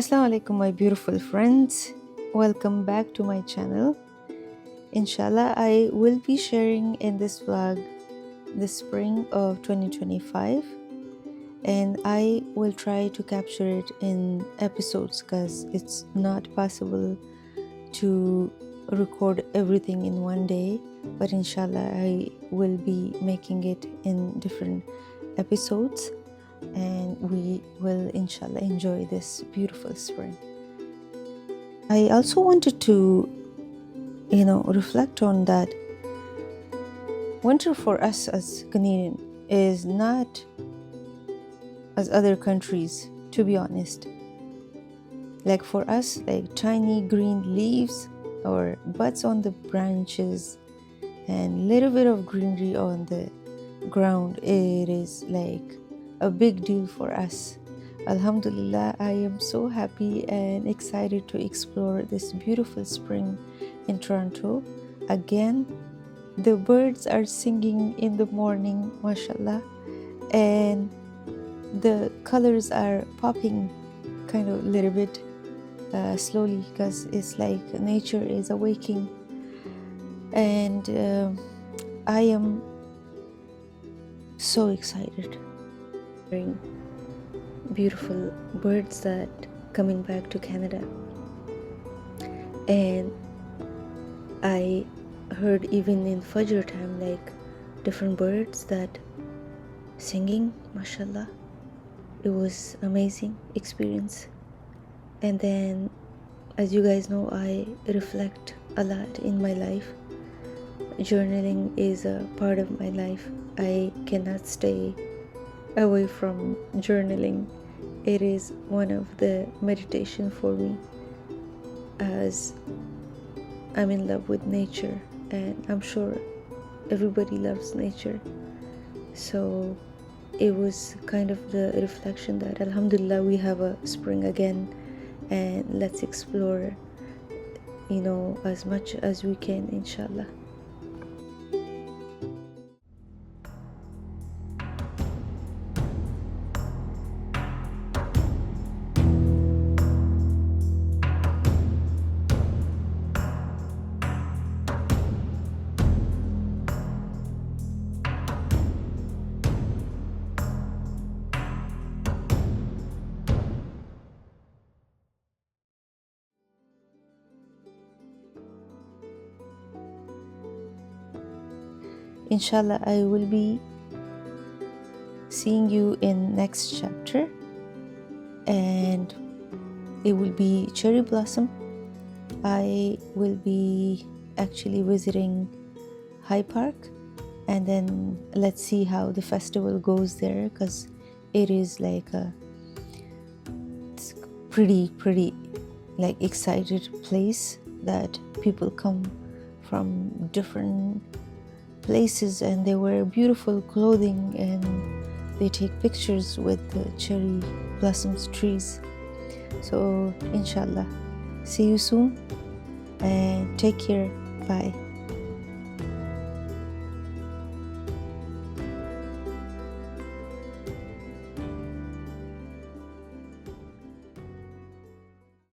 Assalamu alaikum, my beautiful friends. Welcome back to my channel. Inshallah, I will be sharing in this vlog the spring of 2025, and I will try to capture it in episodes because it's not possible to record everything in one day. But inshallah, I will be making it in different episodes, and we will inshallah enjoy this beautiful spring. I also wanted to reflect on that winter for us as Canadian is not as other countries, to be honest. Like for us, like tiny green leaves or buds on the branches and little bit of greenery on the ground, it is like a big deal for us. Alhamdulillah, I am so happy and excited to explore this beautiful spring in Toronto. Again, the birds are singing in the morning, mashallah, and the colors are popping kind of a little bit slowly because it's like nature is awaking, and I am so excited. Beautiful birds that coming back to Canada, and I heard even in Fajr time like different birds that singing, mashallah. It was amazing experience. And then, as you guys know, I reflect a lot in my life. Journaling is a part of my life. I cannot stay away from journaling. It is one of the meditation for me, as I'm in love with nature, and I'm sure everybody loves nature. So it was kind of the reflection that alhamdulillah we have a spring again, and let's explore as much as we can, inshallah. Inshallah, I will be seeing you in next chapter, and it will be cherry blossom. I will be actually visiting High Park, and then let's see how the festival goes there, because it is like it's pretty like excited place that people come from different places and they wear beautiful clothing and they take pictures with the cherry blossoms trees. So inshallah, see you soon and take care. Bye.